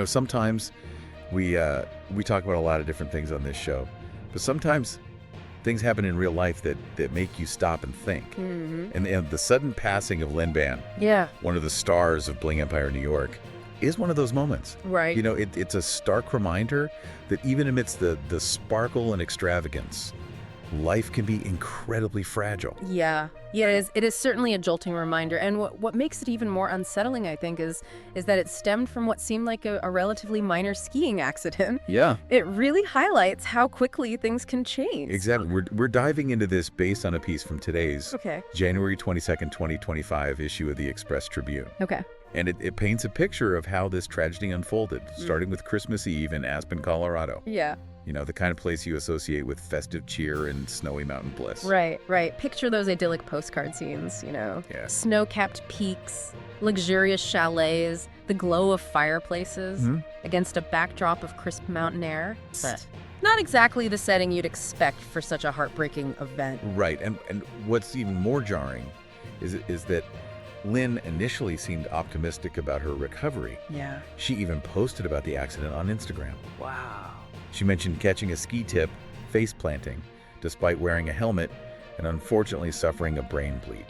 Sometimes we talk about a lot of different things on this show, but sometimes things happen in real life that make you stop and think. And the sudden passing of Lynn Ban, Yeah. one of the stars of Bling Empire New York, is one of those moments. Right. It's a stark reminder that even amidst the sparkle and extravagance, life can be incredibly fragile. Yeah. Yeah, it is certainly a jolting reminder. And what makes it even more unsettling, I think, is that it stemmed from what seemed like a relatively minor skiing accident. Yeah. It really highlights how quickly things can change. Exactly. We're diving into this based on a piece from today's Okay. January 22nd, 2025 issue of the Express Tribune. Okay. And it paints a picture of how this tragedy unfolded, starting with Christmas Eve in Aspen, Colorado. Yeah. The kind of place you associate with festive cheer and snowy mountain bliss. Right, right. Picture those idyllic postcard scenes, Yeah. Snow-capped peaks, luxurious chalets, the glow of fireplaces against a backdrop of crisp mountain air. Not exactly the setting you'd expect for such a heartbreaking event. Right. And what's even more jarring is that Lynn initially seemed optimistic about her recovery. Yeah. She even posted about the accident on Instagram. Wow. She mentioned catching a ski tip, face planting, despite wearing a helmet, and unfortunately suffering a brain bleed.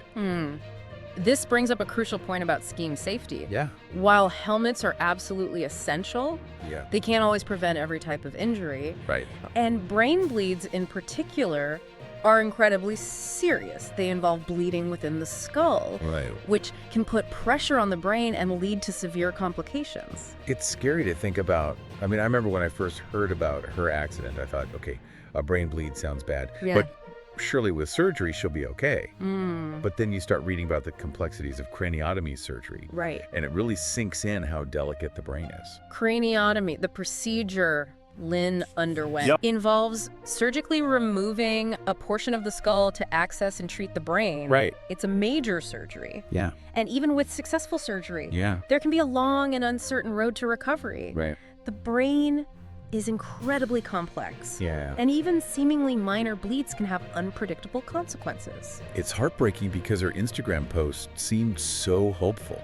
This brings up a crucial point about skiing safety. Yeah. While helmets are absolutely essential, Yeah. they can't always prevent every type of injury. Right. And brain bleeds in particular are incredibly serious. They involve bleeding within the skull, Right. which can put pressure on the brain and lead to severe complications. It's scary to think about. I remember when I first heard about her accident, I thought, okay, a brain bleed sounds bad. Yeah. But surely with surgery, she'll be okay. But then you start reading about the complexities of craniotomy surgery. Right. And it really sinks in how delicate the brain is. Craniotomy, the procedure Lynn underwent, involves surgically removing a portion of the skull to access and treat the brain. Right. It's a major surgery. Yeah. And even with successful surgery, Yeah. there can be a long and uncertain road to recovery. Right. The brain is incredibly complex. Yeah. And even seemingly minor bleeds can have unpredictable consequences. It's heartbreaking because her Instagram post seemed so hopeful.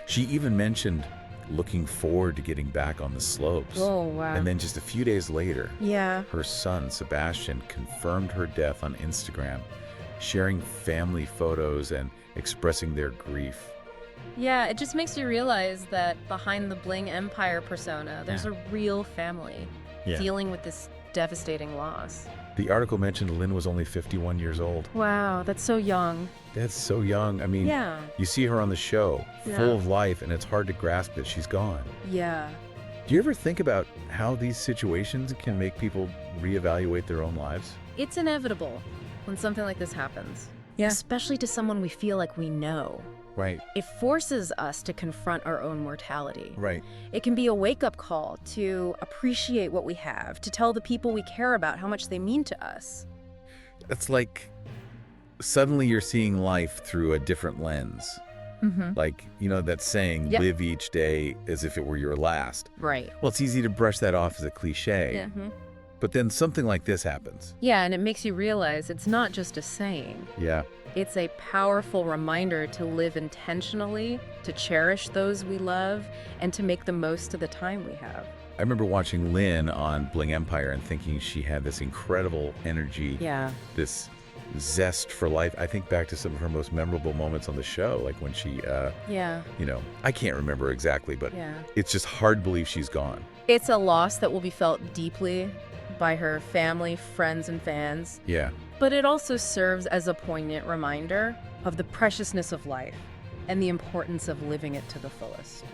She even mentioned looking forward to getting back on the slopes. Oh, wow. And then just a few days later, Yeah. her son, Sebastian, confirmed her death on Instagram, sharing family photos and expressing their grief. Yeah, it just makes you realize that behind the Bling Empire persona, there's a real family dealing with this devastating loss. The article mentioned Lynn was only 51 years old. Wow, that's so young. That's so young. Yeah. You see her on the show, Yeah. full of life, and it's hard to grasp that she's gone. Yeah. Do you ever think about how these situations can make people reevaluate their own lives? It's inevitable when something like this happens. Yeah. Especially to someone we feel like we know. Right. It forces us to confront our own mortality. Right. It can be a wake-up call to appreciate what we have, to tell the people we care about how much they mean to us. It's like suddenly you're seeing life through a different lens. Like, that saying, Yep. live each day as if it were your last. Right. Well, it's easy to brush that off as a cliche. Yeah. But then something like this happens. Yeah, and it makes you realize it's not just a saying. Yeah. It's a powerful reminder to live intentionally, to cherish those we love, and to make the most of the time we have. I remember watching Lynn on Bling Empire and thinking she had this incredible energy, Yeah. this zest for life. I think back to some of her most memorable moments on the show, like when she, Yeah. I can't remember exactly, but Yeah. it's just hard to believe she's gone. It's a loss that will be felt deeply by her family, friends, and fans. Yeah. But it also serves as a poignant reminder of the preciousness of life and the importance of living it to the fullest.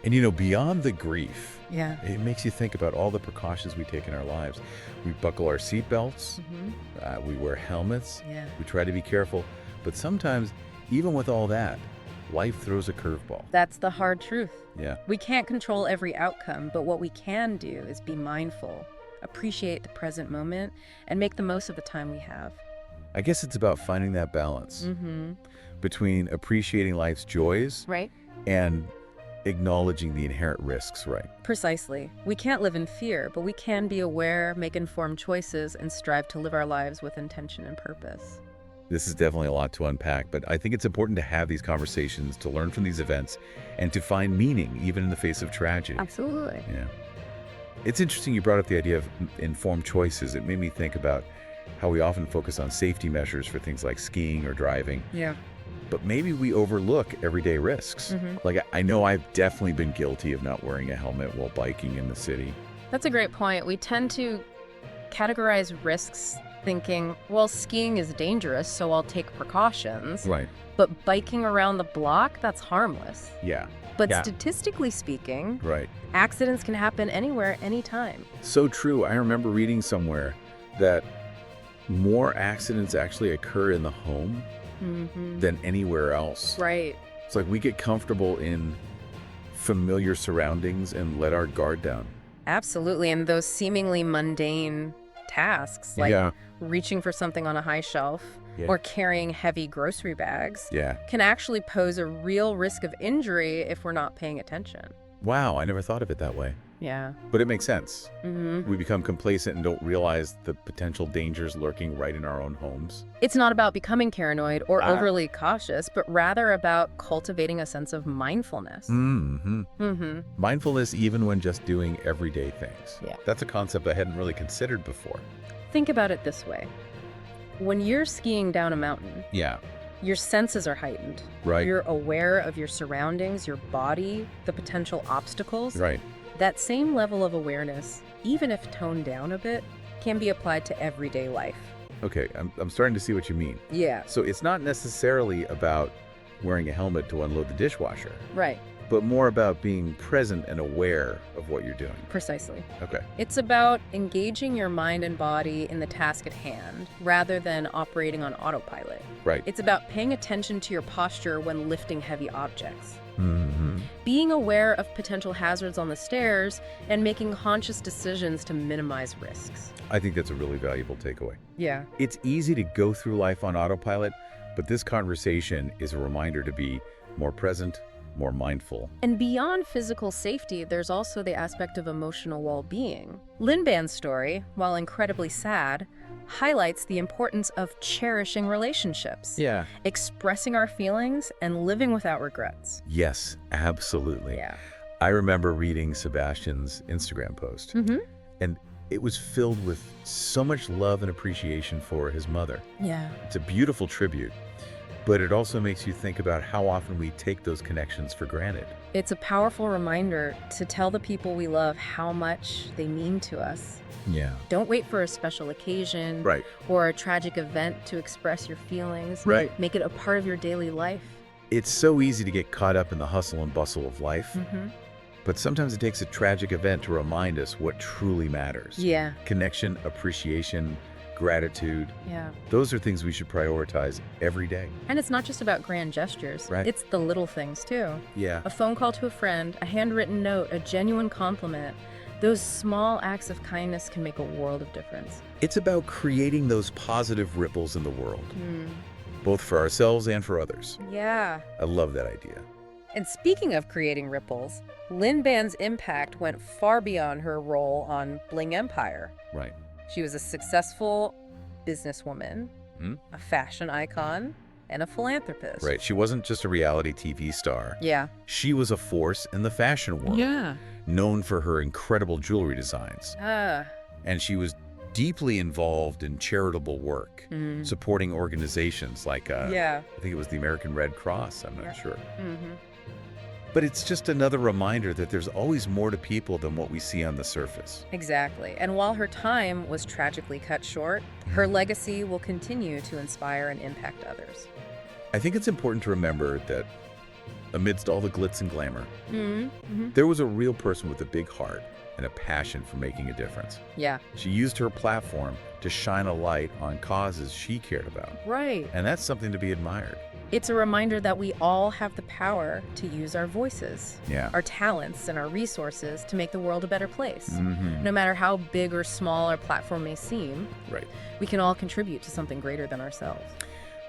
And beyond the grief, Yeah. it makes you think about all the precautions we take in our lives. We buckle our seatbelts, we wear helmets, Yeah. we try to be careful, but sometimes, even with all that, life throws a curveball. That's the hard truth. Yeah. We can't control every outcome, but what we can do is be mindful, appreciate the present moment, and make the most of the time we have. I guess it's about finding that balance between appreciating life's joys Right? and acknowledging the inherent risks, right? Precisely. We can't live in fear, but we can be aware, make informed choices, and strive to live our lives with intention and purpose. This is definitely a lot to unpack, but I think it's important to have these conversations, to learn from these events, and to find meaning even in the face of tragedy. Absolutely. Yeah. It's interesting you brought up the idea of informed choices. It made me think about how we often focus on safety measures for things like skiing or driving. Yeah. But maybe we overlook everyday risks. Like, I know I've definitely been guilty of not wearing a helmet while biking in the city. That's a great point. We tend to categorize risks thinking, well, skiing is dangerous, so I'll take precautions. Right. But biking around the block, that's harmless. Yeah. But Yeah. statistically speaking, Right. accidents can happen anywhere, anytime. So true. I remember reading somewhere that more accidents actually occur in the home than anywhere else. Right. It's like we get comfortable in familiar surroundings and let our guard down. Absolutely. And those seemingly mundane tasks, like Yeah. reaching for something on a high shelf Yeah. or carrying heavy grocery bags, Yeah. can actually pose a real risk of injury if we're not paying attention. Wow, I never thought of it that way. Yeah. But it makes sense. Mm-hmm. We become complacent and don't realize the potential dangers lurking right in our own homes. It's not about becoming paranoid or Ah. overly cautious, but rather about cultivating a sense of mindfulness. Mindfulness even when just doing everyday things. Yeah. That's a concept I hadn't really considered before. Think about it this way. When you're skiing down a mountain, Yeah. your senses are heightened. Right. You're aware of your surroundings, your body, the potential obstacles. Right. That same level of awareness, even if toned down a bit, can be applied to everyday life. Okay, I'm starting to see what you mean. Yeah. So it's not necessarily about wearing a helmet to unload the dishwasher, Right. but more about being present and aware of what you're doing. Precisely. Okay. It's about engaging your mind and body in the task at hand, rather than operating on autopilot. Right. It's about paying attention to your posture when lifting heavy objects, Mm-hmm. being aware of potential hazards on the stairs, and making conscious decisions to minimize risks. I think that's a really valuable takeaway. Yeah. It's easy to go through life on autopilot, but this conversation is a reminder to be more present, more mindful. And beyond physical safety, there's also the aspect of emotional well-being. Lynn Ban's story, while incredibly sad, highlights the importance of cherishing relationships, Yeah. expressing our feelings, and living without regrets. Yes, absolutely. Yeah. I remember reading Sebastian's Instagram post, and it was filled with so much love and appreciation for his mother. Yeah. It's a beautiful tribute, but it also makes you think about how often we take those connections for granted. It's a powerful reminder to tell the people we love how much they mean to us. Yeah. Don't wait for a special occasion Right. or a tragic event to express your feelings. Right. Make it a part of your daily life. It's so easy to get caught up in the hustle and bustle of life, but sometimes it takes a tragic event to remind us what truly matters. Yeah. Connection, appreciation, gratitude. Yeah. Those are things we should prioritize every day. And it's not just about grand gestures. Right. It's the little things, too. Yeah. A phone call to a friend, a handwritten note, a genuine compliment. Those small acts of kindness can make a world of difference. It's about creating those positive ripples in the world, both for ourselves and for others. Yeah. I love that idea. And speaking of creating ripples, Lynn Ban's impact went far beyond her role on Bling Empire. Right. She was a successful businesswoman, a fashion icon, and a philanthropist. Right. She wasn't just a reality TV star. Yeah. She was a force in the fashion world. Yeah. Known for her incredible jewelry designs. And she was deeply involved in charitable work, supporting organizations like, I think it was the American Red Cross, I'm not sure. But it's just another reminder that there's always more to people than what we see on the surface. Exactly. And while her time was tragically cut short, her legacy will continue to inspire and impact others. I think it's important to remember that amidst all the glitz and glamour, there was a real person with a big heart and a passion for making a difference. Yeah. She used her platform to shine a light on causes she cared about. Right. And that's something to be admired. It's a reminder that we all have the power to use our voices, Yeah. our talents, and our resources to make the world a better place. No matter how big or small our platform may seem, Right. we can all contribute to something greater than ourselves.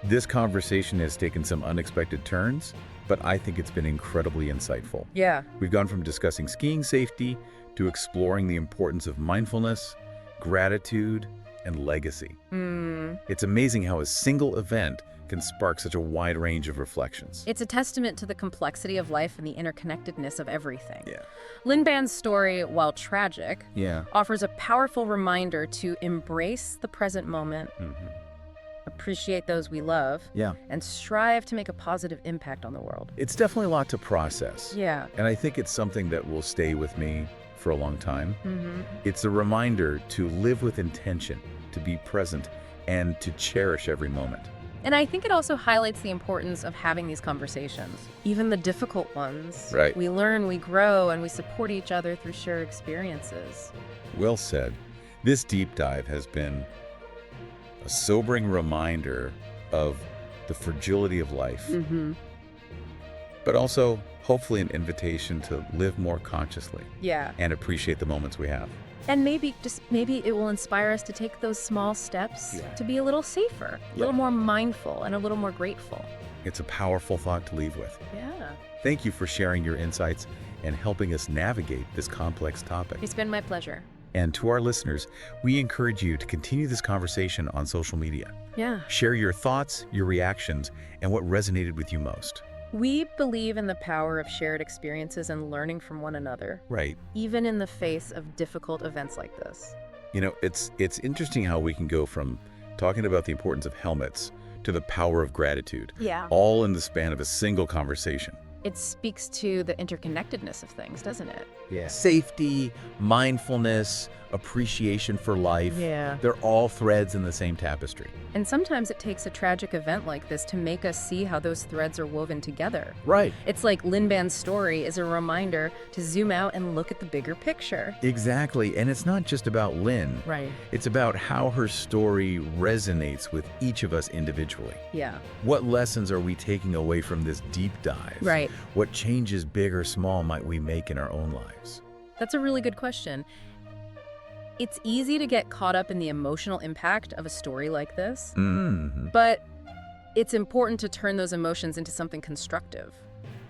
This conversation has taken some unexpected turns, but I think it's been incredibly insightful. Yeah. We've gone from discussing skiing safety to exploring the importance of mindfulness, gratitude, and legacy. It's amazing how a single event can spark such a wide range of reflections. It's a testament to the complexity of life and the interconnectedness of everything. Yeah. Lynn Ban's story, while tragic, Yeah. offers a powerful reminder to embrace the present moment, appreciate those we love, Yeah. and strive to make a positive impact on the world. It's definitely a lot to process. Yeah. And I think it's something that will stay with me for a long time. It's a reminder to live with intention, to be present, and to cherish every moment. And I think it also highlights the importance of having these conversations, even the difficult ones. Right. We learn, we grow, and we support each other through shared experiences. Well said. This deep dive has been a sobering reminder of the fragility of life, but also hopefully an invitation to live more consciously Yeah. and appreciate the moments we have. And maybe it will inspire us to take those small steps to be a little safer, a little more mindful, and a little more grateful. It's a powerful thought to leave with. Yeah. Thank you for sharing your insights and helping us navigate this complex topic. It's been my pleasure. And to our listeners, we encourage you to continue this conversation on social media. Yeah. Share your thoughts, your reactions, and what resonated with you most. We believe in the power of shared experiences and learning from one another, Right. even in the face of difficult events like this. You know, it's interesting how we can go from talking about the importance of helmets to the power of gratitude, Yeah. all in the span of a single conversation. It speaks to the interconnectedness of things, doesn't it? Yeah. Safety, mindfulness, appreciation for life. Yeah. They're all threads in the same tapestry. And sometimes it takes a tragic event like this to make us see how those threads are woven together. Right. It's like Lynn Ban's story is a reminder to zoom out and look at the bigger picture. Exactly. And it's not just about Lynn. Right. It's about how her story resonates with each of us individually. Yeah. What lessons are we taking away from this deep dive? Right. What changes, big or small, might we make in our own lives? That's a really good question. It's easy to get caught up in the emotional impact of a story like this, but it's important to turn those emotions into something constructive.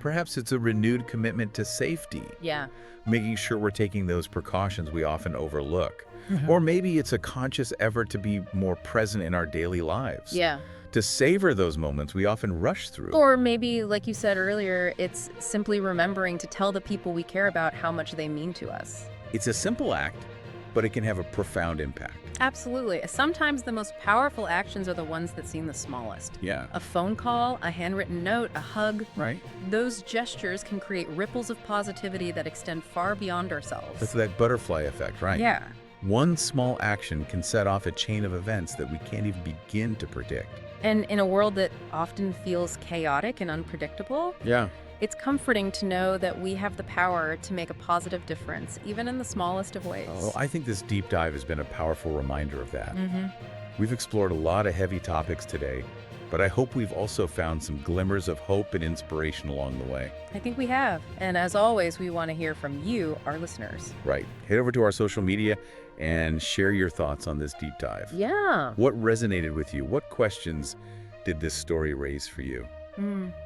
Perhaps it's a renewed commitment to safety, Yeah. making sure we're taking those precautions we often overlook. Or maybe it's a conscious effort to be more present in our daily lives. Yeah. To savor those moments we often rush through. Or maybe, like you said earlier, it's simply remembering to tell the people we care about how much they mean to us. It's a simple act, but it can have a profound impact. Absolutely. Sometimes the most powerful actions are the ones that seem the smallest. Yeah. A phone call, a handwritten note, a hug. Right. Those gestures can create ripples of positivity that extend far beyond ourselves. That's that butterfly effect, right? Yeah. One small action can set off a chain of events that we can't even begin to predict. And in a world that often feels chaotic and unpredictable, Yeah. it's comforting to know that we have the power to make a positive difference, even in the smallest of ways. Well, I think this deep dive has been a powerful reminder of that. We've explored a lot of heavy topics today, but I hope we've also found some glimmers of hope and inspiration along the way. I think we have. And as always, we want to hear from you, our listeners. Right. Head over to our social media and share your thoughts on this deep dive. Yeah. What resonated with you? What questions did this story raise for you?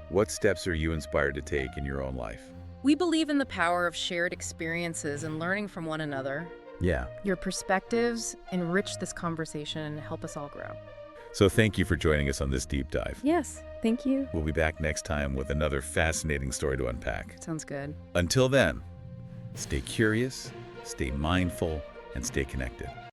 What steps are you inspired to take in your own life? We believe in the power of shared experiences and learning from one another. Yeah. Your perspectives enrich this conversation and help us all grow. So thank you for joining us on this deep dive. Yes, thank you. We'll be back next time with another fascinating story to unpack. Sounds good. Until then, stay curious, stay mindful, and stay connected.